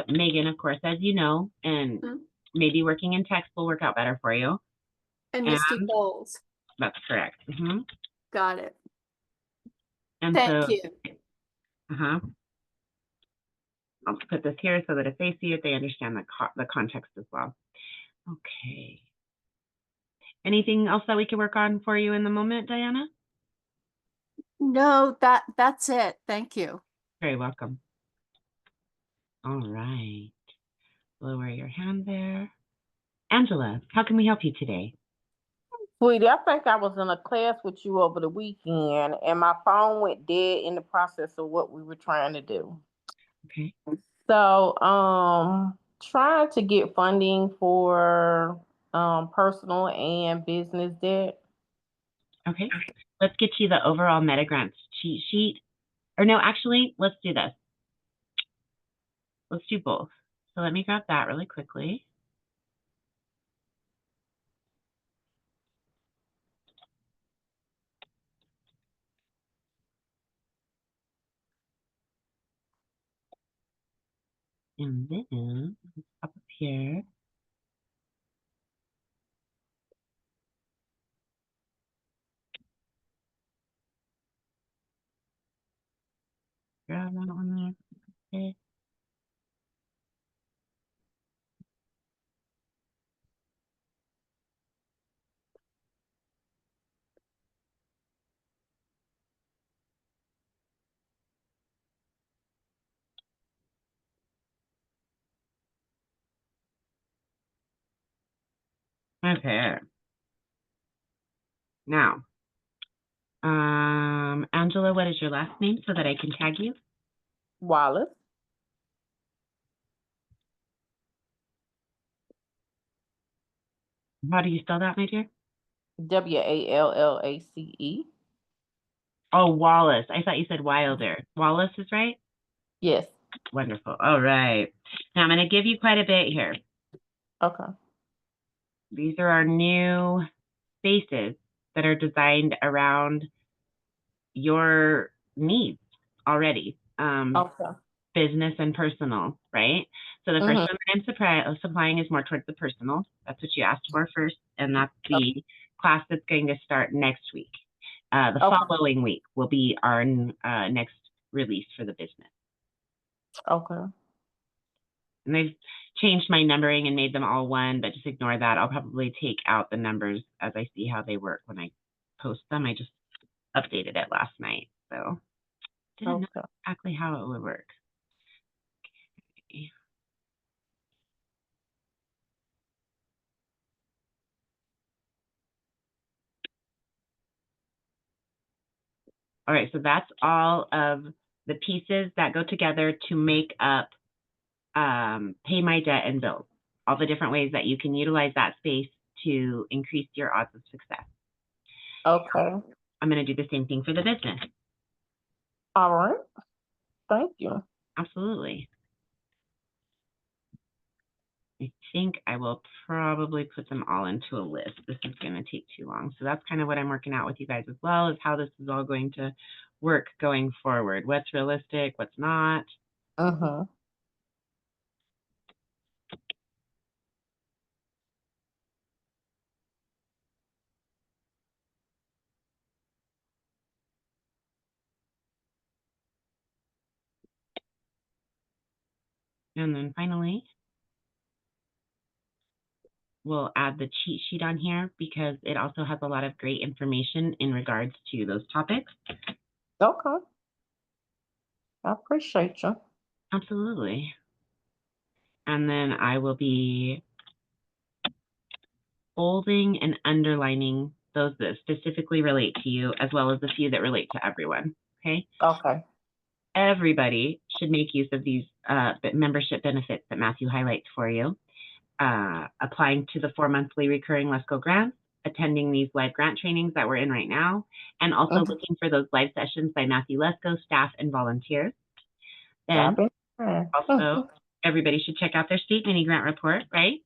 Megan, of course, as you know, and maybe working in text will work out better for you. And Misty Bowles. That's correct. Got it. And thank you. I'll put this here so that if they see it, they understand the context as well. Okay. Anything else that we can work on for you in the moment, Diana? No, that's it. Thank you. Very welcome. All right. Lower your hand there. Angela, how can we help you today? Sweetie, I think I was in a class with you over the weekend and my phone went dead in the process of what we were trying to do. Okay. So, trying to get funding for personal and business debt. Okay. Let's get you the overall MetaGrants cheat sheet. Or no, actually, let's do this. Let's do both. So let me grab that really quickly. And then up here. Grab that one there. Okay. Okay. Now, Angela, what is your last name so that I can tag you? Wallace. How do you spell that, my dear? Wallace. Oh, Wallace. I thought you said Wilder. Wallace is right? Yes. Wonderful. All right. Now I'm going to give you quite a bit here. Okay. These are our new spaces that are designed around your needs already. Okay. Business and personal, right? So the first Mhm. one that I'm supplying is more towards the personal. That's what you asked for first, and that's the class that's going to start next week. The following week will be our next release for the business. Okay. And they've changed my numbering and made them all one, but just ignore that. I'll probably take out the numbers as I see how they work when I post them. I just updated it last night, so didn't know exactly how it would work. Okay. All right, so that's all of the pieces that go together to make up Pay My Debt and Bills. All the different ways that you can utilize that space to increase your odds of success. Okay. I'm going to do the same thing for the business. All right. Thank you. Absolutely. I think I will probably put them all into a list. This is going to take too long. So that's kind of what I'm working out with you guys as well, is how this is all going to work going forward. What's realistic, what's not. Uh-huh. And then finally, we'll add the cheat sheet on here because it also has a lot of great information in regards to those topics. Okay. I appreciate you. Absolutely. And then I will be bolding and underlining those that specifically relate to you, as well as the few that relate to everyone. Okay. Okay. Everybody should make use of these membership benefits that Matthew highlights for you. Applying to the 4 monthly recurring Lesko grants, attending these live grant trainings that we're in right now, and also looking for those live sessions by Matthew Lesko, staff, and volunteers. Then also, everybody should check out their state mini grant report, right?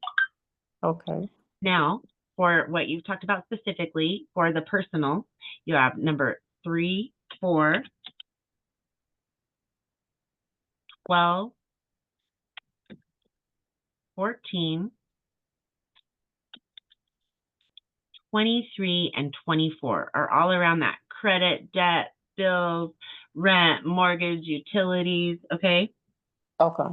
Okay. Now, for what you've talked about specifically for the personal, you have number 3, 4, 12, 14, 23, and 24 are all around that credit, debt, bills, rent, mortgage, utilities, okay? Okay.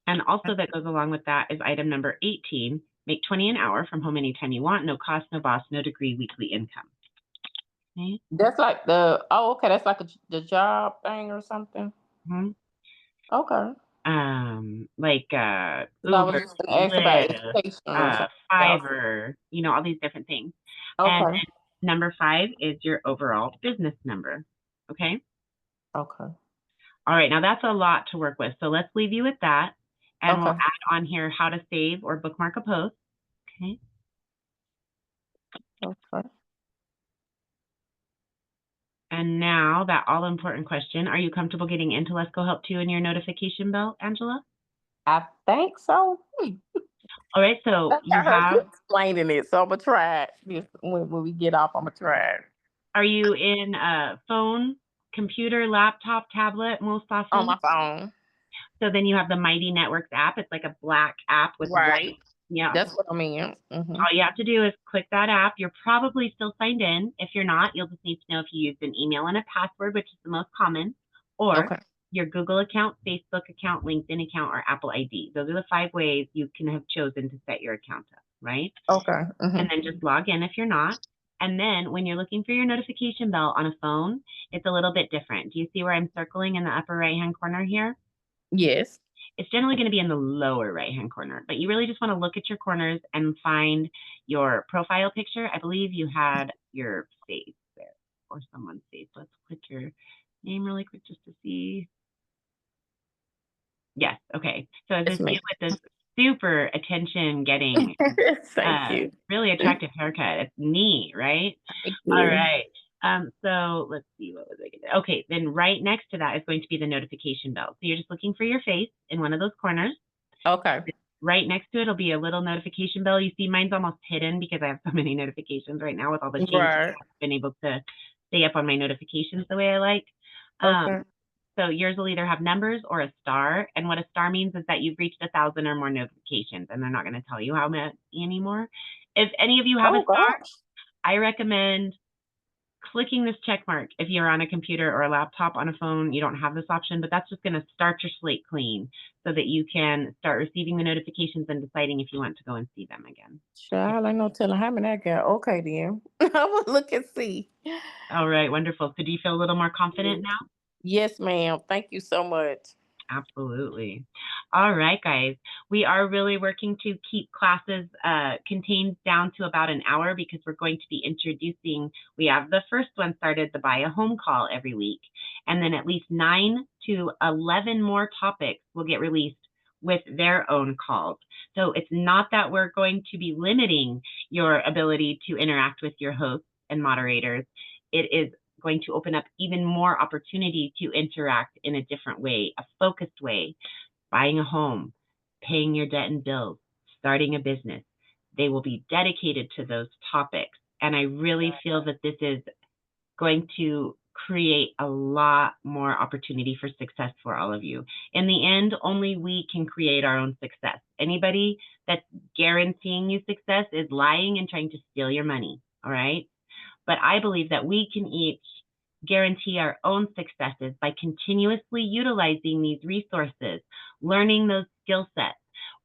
And also that goes along with that is item number 18, make 20 an hour from home anytime you want, no cost, no boss, no degree, weekly income. Okay. That's like that's like the job thing or something. Mm-hmm. Okay. Like I Uber, was just gonna ask about education or something Fiverr, you know, all these different things. Okay. And then number 5 is your overall business number. Okay. Okay. All right. Now that's a lot to work with. So let's leave you with that. And we'll Okay. add on here how to save or bookmark a post. Okay. Okay. And now that all important question, are you comfortable getting into Lesko Help 2 in your notification bell, Angela? I think so. All right, so you have explaining it, so I'm gonna try it when we get off. I'm gonna try it. Are you in a phone, computer, laptop, tablet most often? On my phone. So then you have the Mighty Networks app. It's like a black app with white. Right. Yeah. That's what I mean. Mhm. All you have to do is click that app. You're probably still signed in. If you're not, you'll just need to know if you used an email and a password, which is the most common, or Okay. your Google account, Facebook account, LinkedIn account, or Apple ID. Those are the 5 ways you can have chosen to set your account up, right? Okay. Mhm. And then just log in if you're not. And then when you're looking for your notification bell on a phone, it's a little bit different. Do you see where I'm circling in the upper right-hand corner here? Yes. It's generally going to be in the lower right-hand corner, but you really just want to look at your corners and find your profile picture. I believe you had your face there, or someone's face. Let's click your name really quick just to see. Yes, okay. So as I Yes, see ma'am. it with this super attention-getting, Thank you. really attractive haircut. It's neat, right? Thank All you. right. So let's see, what was I gonna, okay, then right next to that is going to be the notification bell. So you're just looking for your face in one of those corners. Okay. Right next to it will be a little notification bell. You see mine's almost hidden because I have so many notifications right now with all the changes. Right. I've been able to stay up on my notifications the way I like. Okay. So yours will either have numbers or a star. And what a star means is that you've reached 1,000 or more notifications, and they're not going to tell you how many anymore. If any of you have a star, gosh. I recommend clicking this check mark. If you're on a computer or a laptop, on a phone, you don't have this option, but that's just going to start your slate clean so that you can start receiving the notifications and deciding if you want to go and see them again. Child, I know telling how many I got. Okay, then. I will look and see. All right, wonderful. So do you feel a little more confident now? Yes, ma'am. Thank you so much. Absolutely. All right, guys. We are really working to keep classes contained down to about an hour because we're going to be introducing, we have the first one started, the Buy a Home Call every week. And then at least 9 to 11 more topics will get released with their own calls. So it's not that we're going to be limiting your ability to interact with your hosts and moderators. It is going to open up even more opportunity to interact in a different way, a focused way, buying a home, paying your debt and bills, starting a business. They will be dedicated to those topics. And I really feel that this is going to create a lot more opportunity for success for all of you. In the end, only we can create our own success. Anybody that's guaranteeing you success is lying and trying to steal your money, all right? But I believe that we can each guarantee our own successes by continuously utilizing these resources, learning those skill sets,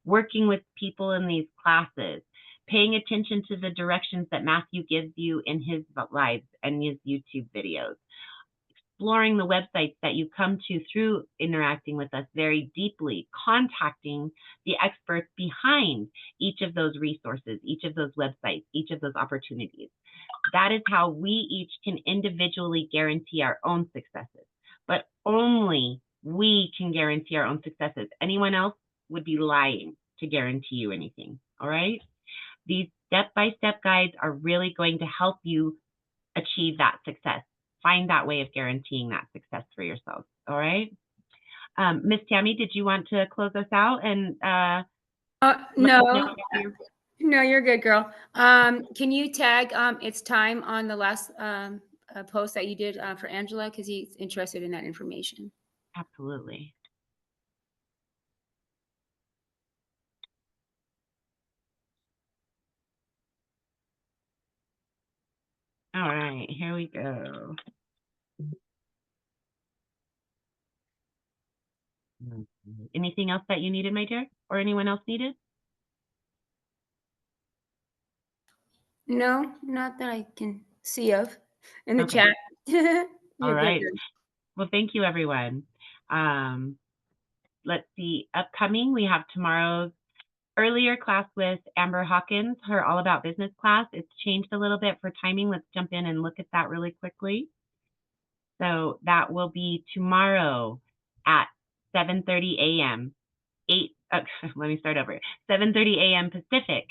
working with people in these classes, paying attention to the directions that Matthew gives you in his lives and his YouTube videos, exploring the websites that you come to through interacting with us very deeply, contacting the experts behind each of those resources, each of those websites, each of those opportunities. That is how we each can individually guarantee our own successes, but only we can guarantee our own successes. Anyone else would be lying to guarantee you anything, all right? These step-by-step guides are really going to help you achieve that success. Find that way of guaranteeing that success for yourself, all right? Miss Tammy, did you want to close us out and No, you're good, girl. Can you tag it's time on the last post that you did for Angela, because he's interested in that information. Absolutely. All right, here we go. Anything else that you needed, my dear, or anyone else needed? No, not that I can see of in the Okay. chat. All You're right. good. Well, thank you, everyone. Let's see. Upcoming, we have tomorrow's earlier class with Amber Hawkins, her All About Business class. It's changed a little bit for timing. Let's jump in and look at that really quickly. So that will be tomorrow at 7:30 a.m. Let me start over. 7:30 a.m. Pacific,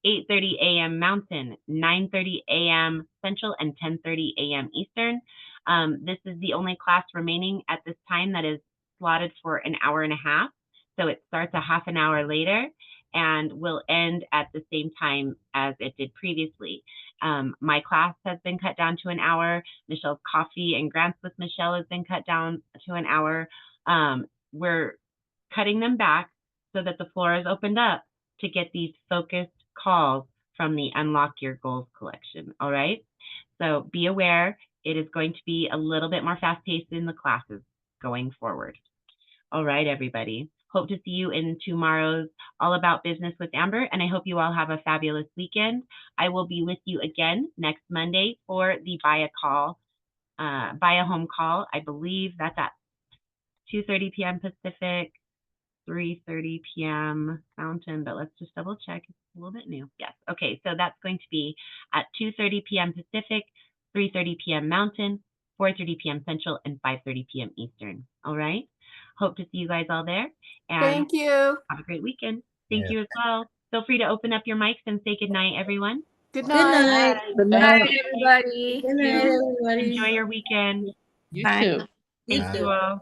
8:30 a.m. Mountain, 9:30 a.m. Central, and 10:30 a.m. Eastern. This is the only class remaining at this time that is slotted for an hour and a half. So it starts a half an hour later and will end at the same time as it did previously. My class has been cut down to an hour. Michelle's Coffee and Grants with Michelle has been cut down to an hour. We're cutting them back so that the floor is opened up to get these focused calls from the Unlock Your Goals collection. All right. So be aware, it is going to be a little bit more fast-paced in the classes going forward. All right, everybody. Hope to see you in tomorrow's All About Business with Amber, and I hope you all have a fabulous weekend. I will be with you again next Monday for the Buy a Home call. I believe that's at 2:30 p.m. Pacific, 3:30 p.m. Mountain, but let's just double check. It's a little bit new. Yes. Okay, so that's going to be at 2:30 p.m. Pacific, 3:30 p.m. Mountain, 4:30 p.m. Central, and 5:30 p.m. Eastern. All right. Hope to see you guys all there. And Thank you. have a great weekend. Thank you as well. Feel free to open up your mics and say good night, everyone. Good Good night. night. Good Bye, night. everybody. Good night, everybody. Enjoy your weekend. You Bye. too. Thank you all.